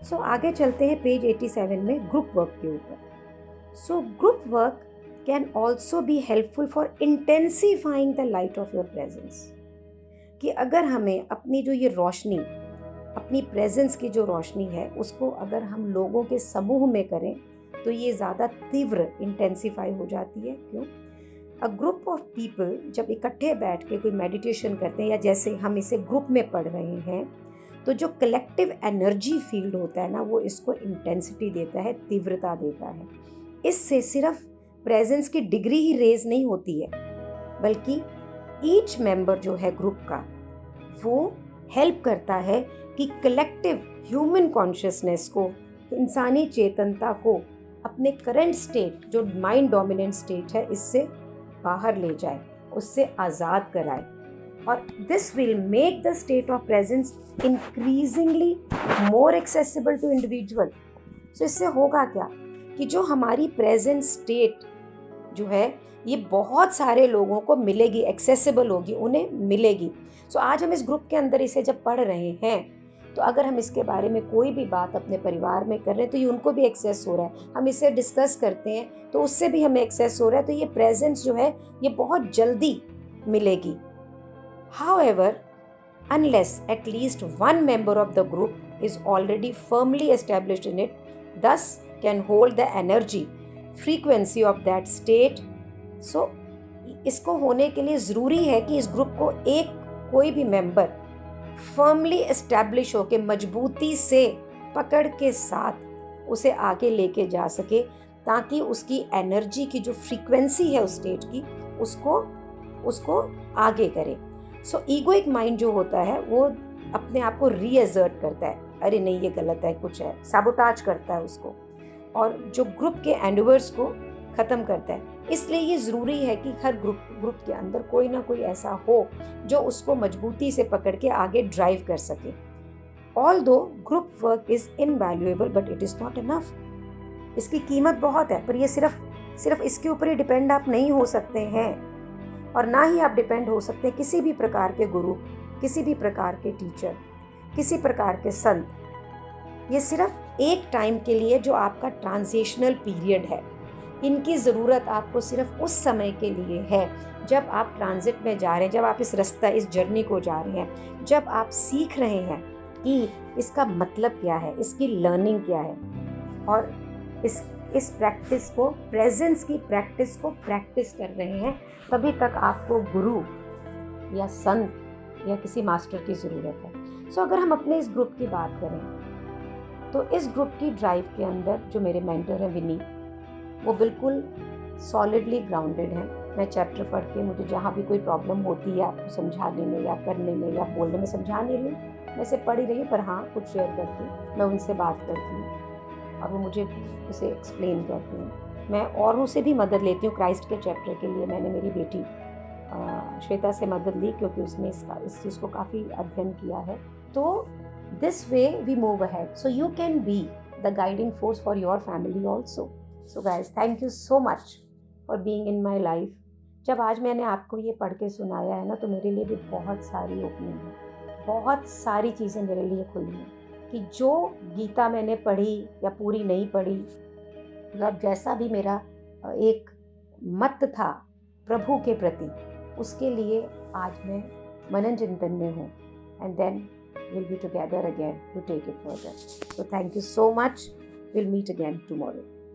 सो आगे चलते हैं पेज 87 में ग्रुप वर्क के ऊपर. So group work can also be helpful for intensifying the light of your presence. कि अगर हमें अपनी जो ये रोशनी, अपनी प्रेजेंस की जो रोशनी है, उसको अगर हम लोगों के समूह में करें तो ये ज़्यादा तीव्र इंटेंसिफाई हो जाती है. क्यों? अ ग्रुप ऑफ पीपल जब इकट्ठे बैठ के कोई मेडिटेशन करते हैं, या जैसे हम इसे ग्रुप में पढ़ रहे हैं, तो जो कलेक्टिव एनर्जी फील्ड होता है ना, वो इसको इंटेंसिटी देता है, तीव्रता देता है. इससे सिर्फ प्रेजेंस की डिग्री ही रेज नहीं होती है, बल्कि ईच मेंबर जो है ग्रुप का, वो हेल्प करता है कि कलेक्टिव ह्यूमन कॉन्शियसनेस को, इंसानी चेतनता को अपने करंट स्टेट, जो माइंड डोमिनेंट स्टेट है, इससे बाहर ले जाए, उससे आज़ाद कराए. और this will make the state of presence increasingly more accessible to individual. So इससे होगा क्या कि जो हमारी प्रेजेंट स्टेट जो है, ये बहुत सारे लोगों को मिलेगी, एक्सेसिबल होगी, उन्हें मिलेगी. सो आज हम इस ग्रुप के अंदर इसे जब पढ़ रहे हैं, तो अगर हम इसके बारे में कोई भी बात अपने परिवार में कर रहे हैं, तो ये उनको भी एक्सेस हो रहा है. हम इसे डिस्कस करते हैं तो उससे भी हमें एक्सेस हो रहा है. तो ये प्रेजेंस जो है, ये बहुत जल्दी मिलेगी. However, unless at least one member of the group is already firmly established in it, thus can hold the energy, frequency of that state. So, इसको होने के लिए ज़रूरी है कि इस ग्रुप को कोई भी मेंबर फर्मली एस्टैब्लिश होकर मजबूती से पकड़ के साथ उसे आगे लेके जा सके, ताकि उसकी एनर्जी की जो फ्रीक्वेंसी है उस स्टेट की, उसको आगे करे. सो ईगोइक माइंड जो होता है, वो अपने आप को रीअसर्ट करता है, अरे नहीं ये गलत है, कुछ है, सैबोटाज करता है उसको, और जो ग्रुप के एंडवर्स को ख़त्म करता है. इसलिए ये ज़रूरी है कि हर ग्रुप के अंदर कोई ना कोई ऐसा हो जो उसको मजबूती से पकड़ के आगे ड्राइव कर सके. Although group work is invaluable but it is not enough. इसकी कीमत बहुत है, पर ये सिर्फ इसके ऊपर ही डिपेंड आप नहीं हो सकते हैं, और ना ही आप डिपेंड हो सकते हैं किसी भी प्रकार के गुरु, किसी भी प्रकार के टीचर, किसी प्रकार के संत. ये सिर्फ एक टाइम के लिए जो आपका ट्रांजिशनल पीरियड है, इनकी ज़रूरत आपको सिर्फ उस समय के लिए है जब आप ट्रांजिट में जा रहे हैं, जब आप इस जर्नी को जा रहे हैं, जब आप सीख रहे हैं कि इसका मतलब क्या है, इसकी लर्निंग क्या है, और इस प्रैक्टिस को, प्रेजेंस की प्रैक्टिस को प्रैक्टिस कर रहे हैं. तभी तक आपको गुरु या संत या किसी मास्टर की ज़रूरत है. सो अगर हम अपने इस ग्रुप की बात करें, तो इस ग्रुप की ड्राइव के अंदर जो मेरे मेंटर हैं विनीत, वो बिल्कुल सॉलिडली ग्राउंडेड हैं. मैं चैप्टर पढ़ के, मुझे जहाँ भी कोई प्रॉब्लम होती है आपको समझाने में या करने में या बोलने में, समझा नहीं रही हूँ, मैं इसे पढ़ ही रही हूँ, पर हाँ कुछ शेयर करती हूँ, मैं उनसे बात करती हूँ और वो मुझे उसे एक्सप्लेन करती हैं. मैं औरों से भी मदद लेती हूँ. क्राइस्ट के चैप्टर के लिए मैंने मेरी बेटी श्वेता से मदद ली, क्योंकि उसने इस चीज़ को काफ़ी अध्ययन किया है. तो this way we move ahead, so you can be the guiding force for your family also. So guys, thank you so much for being in my life. जब आज मैंने आपको ये पढ़ के सुनाया है ना, तो मेरे लिए भी बहुत सारी ओपनिंग है, बहुत सारी चीज़ें मेरे लिए खुली हैं कि जो गीता मैंने पढ़ी या पूरी नहीं पढ़ी, मतलब जैसा भी मेरा एक मत था प्रभु के प्रति, उसके लिए आज मैं मनन चिंतन में हूँ. And then will be together again to take it further. So thank you so much. Will meet again tomorrow.